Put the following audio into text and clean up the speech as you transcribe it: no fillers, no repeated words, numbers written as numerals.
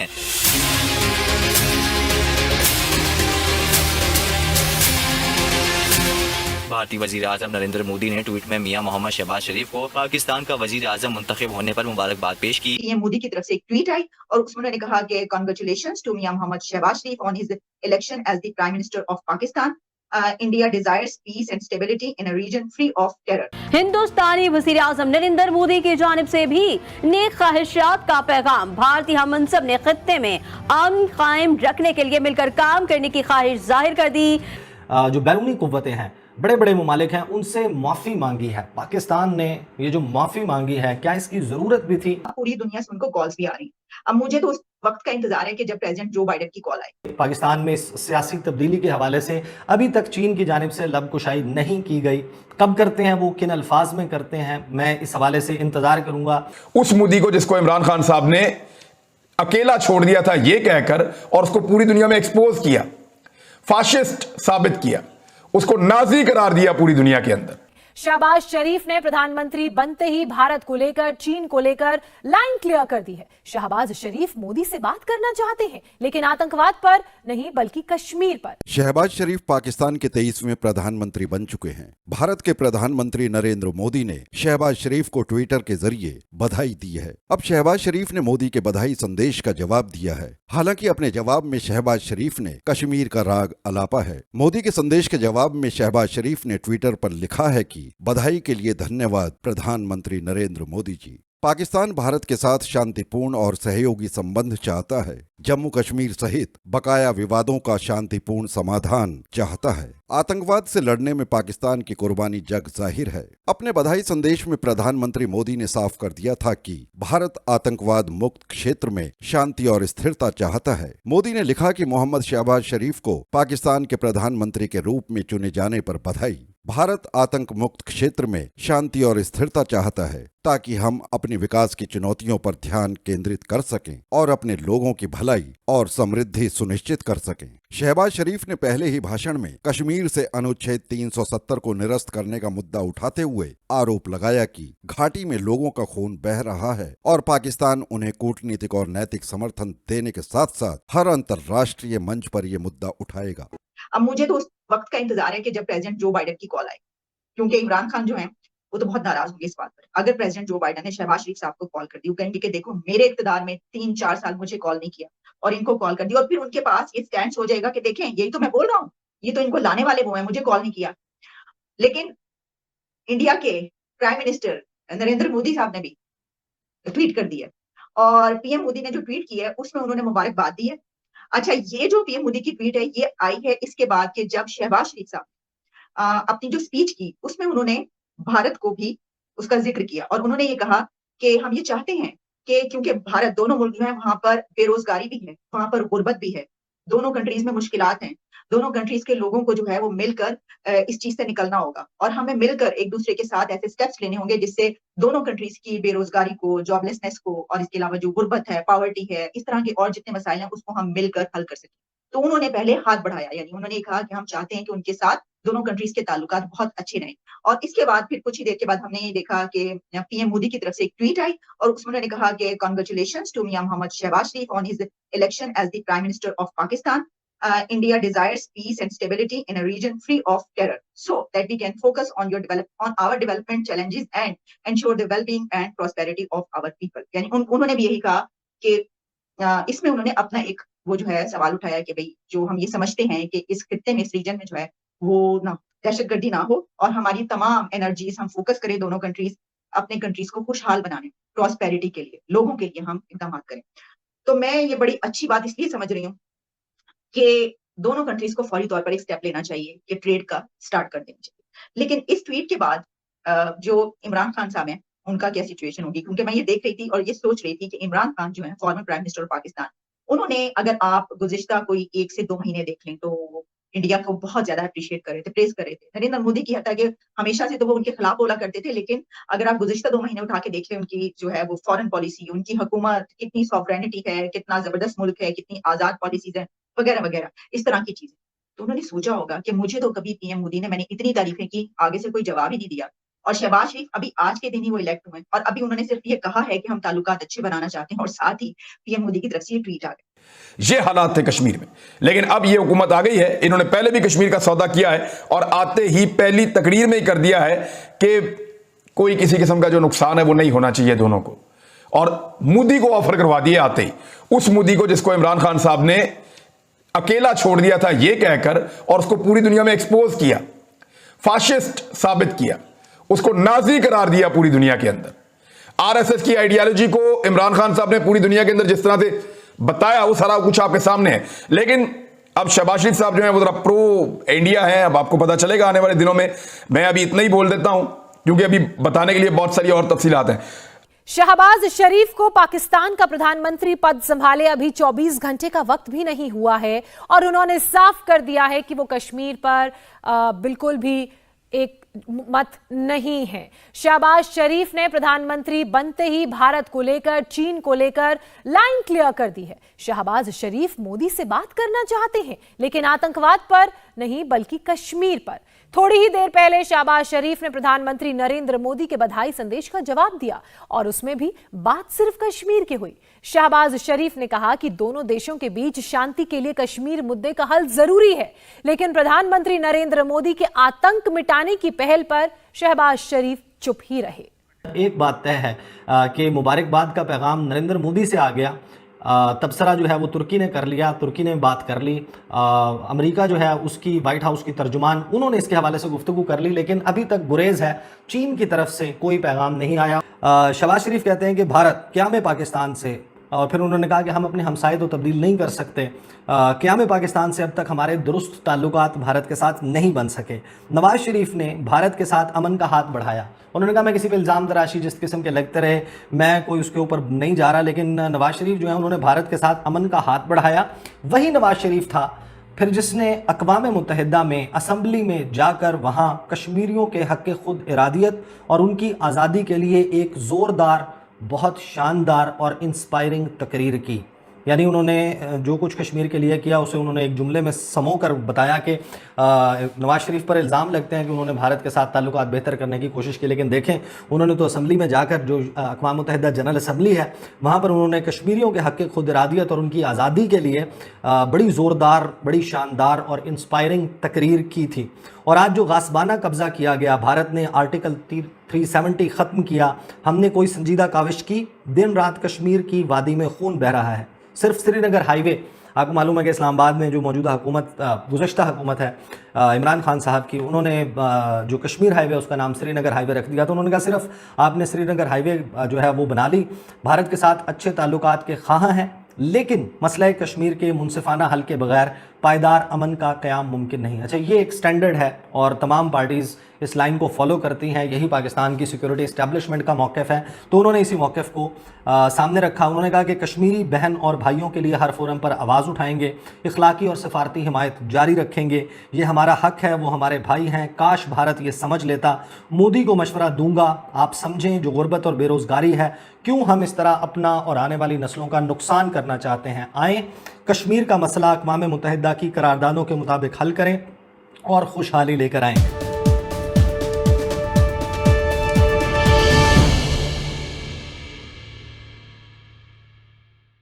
हैं। भारतीय वजीर आजम नरेंद्र मोदी ने ट्वीट में मियां मोहम्मद शहबाज शरीफ को पाकिस्तान का वजीर आजम मुंतखब होने पर मुबारकबाद पेश की। पीएम मोदी की तरफ से एक ट्वीट आई और उसमें उन्होंने कहा कि congratulations to Mian Mohammad Shahbaz Sharif on his election as the prime minister of Pakistan. India desires peace and stability in a region free of terror. हिंदुस्तानी वजीर आजम नरेंद्र मोदी की जानिब से भी नेक ख्वाहिशात का पैगाम। भारतीय हम मनसब ने खित्ते में अमन कायम रखने के लिए मिलकर काम करने की ख्वाहिश जाहिर कर दी। जो बैरूनी कुव्वतें हैं, बड़े बड़े मुमालिक हैं, उनसे माफ़ी मांगी है। पाकिस्तान ने ये जो माफ़ी मांगी है, क्या इसकी ज़रूरत भी थी? पूरी दुनिया से उनको कॉल्स भी आ रही हैं। अब मुझे तो उस वक्त का इंतजार है कि जब प्रेसिडेंट जो बाइडेन की कॉल आए। पाकिस्तान में सियासी तब्दीली के हवाले से अभी तक चीन की जानिब से लब कुशाई नहीं की गई। कब करते हैं वो, किन अल्फाज में करते हैं, मैं इस हवाले से इंतजार करूंगा। उस मोदी को जिसको इमरान खान साहब ने अकेला छोड़ दिया था ये कहकर और उसको पूरी दुनिया में एक्सपोज किया, फाशिस्ट साबित किया, उसको नाजी करार दिया पूरी दुनिया के अंदर। शहबाज शरीफ ने प्रधानमंत्री बनते ही भारत को लेकर, चीन को लेकर लाइन क्लियर कर दी है। शहबाज शरीफ मोदी से बात करना चाहते हैं, लेकिन आतंकवाद पर नहीं बल्कि कश्मीर पर। शहबाज शरीफ पाकिस्तान के 23वें प्रधानमंत्री बन चुके हैं। भारत के प्रधानमंत्री नरेंद्र मोदी ने शहबाज शरीफ को ट्विटर के जरिए बधाई दी है। अब शहबाज शरीफ ने मोदी के बधाई संदेश का जवाब दिया है। हालांकि अपने जवाब में शहबाज शरीफ ने कश्मीर का राग अलापा है। मोदी के संदेश के जवाब में शहबाज शरीफ ने ट्विटर पर लिखा है कि बधाई के लिए धन्यवाद प्रधानमंत्री नरेंद्र मोदी जी। पाकिस्तान भारत के साथ शांतिपूर्ण और सहयोगी संबंध चाहता है। जम्मू कश्मीर सहित बकाया विवादों का शांतिपूर्ण समाधान चाहता है। आतंकवाद से लड़ने में पाकिस्तान की कुर्बानी जग जाहिर है। अपने बधाई संदेश में प्रधानमंत्री मोदी ने साफ कर दिया था कि भारत आतंकवाद मुक्त क्षेत्र में शांति और स्थिरता चाहता है। मोदी ने लिखा कि मोहम्मद शहबाज शरीफ को पाकिस्तान के प्रधानमंत्री के रूप में चुने जाने पर बधाई। भारत आतंक मुक्त क्षेत्र में शांति और स्थिरता चाहता है ताकि हम अपने विकास की चुनौतियों पर ध्यान केंद्रित कर सकें और अपने लोगों की भलाई और समृद्धि सुनिश्चित कर सकें। शहबाज शरीफ ने पहले ही भाषण में कश्मीर से अनुच्छेद 370 को निरस्त करने का मुद्दा उठाते हुए आरोप लगाया कि घाटी में लोगों का खून बह रहा है और पाकिस्तान उन्हें कूटनीतिक और नैतिक समर्थन देने के साथ साथ हर अंतर्राष्ट्रीय मंच पर यह मुद्दा उठाएगा। अब मुझे तो उस वक्त का इंतजार है कि जब प्रेसिडेंट जो बाइडेन की कॉल आए, क्योंकि इमरान खान जो है वो तो बहुत नाराज होंगे इस बात पर। अगर प्रेसिडेंट जो बाइडेन ने शहबाज शरीफ साहब को कॉल कर दी, वो कहेंगे कि देखो मेरे इख्तिदार में 3-4 साल मुझे कॉल नहीं किया और इनको कॉल कर दी, और फिर उनके पास ये स्टैंड हो जाएगा कि देखें यही तो मैं बोल रहा हूँ, ये तो इनको लाने वाले वो है, मुझे कॉल नहीं किया। लेकिन इंडिया के प्राइम मिनिस्टर नरेंद्र मोदी साहब ने भी ट्वीट कर दिया और पीएम मोदी ने जो ट्वीट किया है उसमें उन्होंने मुबारकबाद दी है। अच्छा, ये जो पीएम मोदी की ट्वीट है ये आई है इसके बाद कि जब शहबाज शरीफ साहब अपनी जो स्पीच की उसमें उन्होंने भारत को भी उसका जिक्र किया और उन्होंने ये कहा कि हम ये चाहते हैं कि क्योंकि भारत, दोनों मुल्क जो है वहां पर बेरोजगारी भी है, वहां पर गुर्बत भी है, दोनों कंट्रीज में मुश्किलात हैं, दोनों कंट्रीज के लोगों को जो है वो मिलकर इस चीज से निकलना होगा और हमें मिलकर एक दूसरे के साथ ऐसे स्टेप्स लेने होंगे जिससे दोनों कंट्रीज की बेरोजगारी को, जॉबलेसनेस को और इसके अलावा जो गुर्बत है, पॉवर्टी है, इस तरह के और जितने मसाइल हैं उसको हम मिलकर हल कर सकें। तो उन्होंने पहले हाथ बढ़ाया, यानी उन्होंने कहा कि हम चाहते हैं कि उनके साथ दोनों कंट्रीज के ताल्लुकात बहुत अच्छे रहें। और इसके बाद फिर कुछ ही देर के बाद हमने ये देखा कि पीएम मोदी की तरफ से एक ट्वीट आई और उसमें उन्होंने कहा कि congratulations to Mian Mohammad Shahbaz Sharif on his election as the prime minister of Pakistan. India desires peace and stability in a region free of terror, so that we can focus on our development challenges and ensure the well-being and prosperity of our people. यानी उन्होंने भी यही कहा कि इसमें उन्होंने अपना एक वो जो है सवाल उठाया कि भाई जो हम ये समझते हैं कि इस खित्ते में, इस रीजन में जो है वो ना दहशतगर्दी ना हो और हमारी तमाम एनर्जीज हम फोकस करें दोनों कंट्रीज अपने कंट्रीज को खुशहाल बनाने, प्रॉस्पेरिटी के लिए, लोगों के लिए हम इकदाम करें। तो मैं ये बड़ी अच्छी बात इसलिए समझ रही हूँ कि दोनों कंट्रीज को फौरी तौर पर एक स्टेप लेना चाहिए कि ट्रेड का स्टार्ट कर देना चाहिए। लेकिन इस ट्वीट के बाद जो इमरान खान साहब हैं उनका क्या सिचुएशन होगी, क्योंकि मैं ये देख रही थी और ये सोच रही थी कि इमरान खान जो है former prime minister of Pakistan, उन्होंने, अगर आप गुज़िश्ता कोई 1 से 2 महीने देख लें तो इंडिया को बहुत ज्यादा अप्रिशिएट कर रहे थे, प्रेज कर रहे थे। नरेंद्र मोदी की हत्या के हमेशा से तो वो उनके खिलाफ बोला करते थे, लेकिन अगर आप गुज़िश्ता 2 महीने उठा के देख लें उनकी जो है वो फॉरेन पॉलिसी, उनकी हुकूमत, कितनी सॉवरेनिटी है, कितना जबरदस्त मुल्क है, कितनी आजाद पॉलिसीज है वगैरह वगैरह, इस तरह की चीजें। तो उन्होंने सोचा होगा कि मुझे तो कभी पीएम मोदी ने, मैंने इतनी तारीफें की, आगे से कोई जवाब ही नहीं दिया और शहबाज शरीफ अभी आज के दिन ही वो इलेक्ट हुए और अभी उन्होंने सिर्फ ये कहा है कि हम ताल्लुकात अच्छे बनाना चाहते हैं और साथ ही पीएम मोदी की तरफ से ये ट्वीट आ गया। ये हालात थे कश्मीर में, लेकिन अब ये हुकूमत आ गई है। इन्होंने पहले भी कश्मीर का सौदा किया है और आते ही पहली तकरीर में ही कर दिया है कि कोई किसी किस्म का जो नुकसान है वो नहीं होना चाहिए दोनों को, और मोदी को ऑफर करवा दिए आते ही। उस मोदी को जिसको इमरान खान साहब ने अकेला छोड़ दिया था ये कहकर और उसको पूरी दुनिया में एक्सपोज किया, फाशिस्ट साबित किया, उसको नाजी करार दिया पूरी दुनिया के अंदर। आरएसएस की आइडियोलॉजी को इमरान खान साहब ने पूरी दुनिया के अंदर जिस तरह से बताया वो सारा कुछ आपके सामने है। लेकिन अब शहबाज शरीफ साहब जो है वो जरा प्रो इंडिया है, अब आपको पता चलेगा आने वाले दिनों में। मैं अभी इतना ही बोल देता हूं क्योंकि अभी बताने के लिए बहुत सारी और तफसीलात हैं। शहबाज शरीफ को पाकिस्तान का प्रधानमंत्री पद संभाले अभी 24 घंटे का वक्त भी नहीं हुआ है और उन्होंने साफ कर दिया है कि वो कश्मीर पर बिल्कुल भी एक मत नहीं है। शहबाज शरीफ ने प्रधानमंत्री बनते ही भारत को लेकर, चीन को लेकर लाइन क्लियर कर दी है। शहबाज शरीफ मोदी से बात करना चाहते हैं, लेकिन आतंकवाद पर नहीं बल्कि कश्मीर पर। थोड़ी ही देर पहले शहबाज शरीफ ने प्रधानमंत्री नरेंद्र मोदी के बधाई संदेश का जवाब दिया और उसमें भी बात सिर्फ कश्मीर की हुई। शहबाज शरीफ ने कहा कि दोनों देशों के बीच शांति के लिए कश्मीर मुद्दे का हल जरूरी है, लेकिन प्रधानमंत्री नरेंद्र मोदी के आतंक मिटाने की पहल पर शहबाज शरीफ चुप ही रहे। एक बात तय है कि मुबारकबाद का पैगाम नरेंद्र मोदी से आ गया। तबसरा जो है वो तुर्की ने कर लिया, तुर्की ने बात कर ली। अमेरिका जो है उसकी वाइट हाउस की तर्जुमान उन्होंने इसके हवाले से गुफ्तगू कर ली, लेकिन अभी तक गुरेज है, चीन की तरफ से कोई पैगाम नहीं आया। शहबाज शरीफ कहते हैं कि भारत क्या में पाकिस्तान से, और फिर उन्होंने कहा कि हम अपने हमसाये तो तब्दील नहीं कर सकते। क्या में पाकिस्तान से अब तक हमारे दुरुस्त ताल्लुकात भारत के साथ नहीं बन सके। नवाज शरीफ ने भारत के साथ अमन का हाथ बढ़ाया। उन्होंने कहा मैं किसी पे इल्ज़ाम तराशी जिस किस्म के लगते रहे मैं कोई उसके ऊपर नहीं जा रहा, लेकिन नवाज शरीफ जो है उन्होंने भारत के साथ अमन का हाथ बढ़ाया। वही नवाज शरीफ था फिर जिसने अक़वाम मुत्तहिदा में असम्बली में जाकर वहाँ कश्मीरियों के हक़ खुद इरादियत और उनकी आज़ादी के लिए एक ज़ोरदार, बहुत शानदार और इंस्पायरिंग तकरीर की। यानी उन्होंने जो कुछ कश्मीर के लिए किया उसे उन्होंने एक जुमले में समोकर बताया कि नवाज शरीफ पर इल्ज़ाम लगते हैं कि उन्होंने भारत के साथ ताल्लुकात बेहतर करने की कोशिश की, लेकिन देखें उन्होंने तो असम्बली में जाकर, जो अक़वाम मुत्तहिदा जनरल असम्बली है वहाँ पर उन्होंने कश्मीरियों के हक़ खुद इरादियत और उनकी आज़ादी के लिए बड़ी ज़ोरदार, बड़ी शानदार और इंस्पायरिंग तकरीर की थी। और आज जो गासबाना कब्ज़ा किया गया, भारत ने आर्टिकल 370 ख़त्म किया, हमने कोई संजीदा काविश की, दिन रात कश्मीर की वादी में खून बह रहा है। सिर्फ श्रीनगर हाईवे, आपको मालूम है कि इस्लामाबाद में जो मौजूदा हुकूमत, गुज़श्ता हुकूमत है इमरान खान साहब की, उन्होंने जो कश्मीर हाईवे उसका नाम श्रीनगर हाईवे रख दिया। तो उन्होंने कहा सिर्फ आपने श्रीनगर हाईवे जो है वो बना ली, भारत के साथ अच्छे ताल्लुकात के ख़्वाह हैं, लेकिन मसला कश्मीर के मुनसिफाना हल के बगैर पायदार अमन का क़याम मुमकिन नहीं। अच्छा, ये एक स्टैंडर्ड है और तमाम पार्टीज़ इस लाइन को फॉलो करती हैं। यही पाकिस्तान की सिक्योरिटी इस्टेब्लिशमेंट का मौक़िफ़ है। तो उन्होंने इसी मौक़िफ़ को सामने रखा। उन्होंने कहा कि कश्मीरी बहन और भाइयों के लिए हर फोरम पर आवाज़ उठाएंगे, इखलाकी और सफारती हिमायत जारी रखेंगे। ये हमारा हक़ है, वो हमारे भाई हैं। काश भारत ये समझ लेता। मोदी को मशवरा दूंगा, आप समझें जो गुर्बत और बेरोज़गारी है, क्यों हम इस तरह अपना और आने वाली नस्लों का नुकसान करना चाहते हैं। आएँ कश्मीर का मसला अक़वाम मुत्तहिदा की करारदादों के मुताबिक हल करें और खुशहाली लेकर आएँ।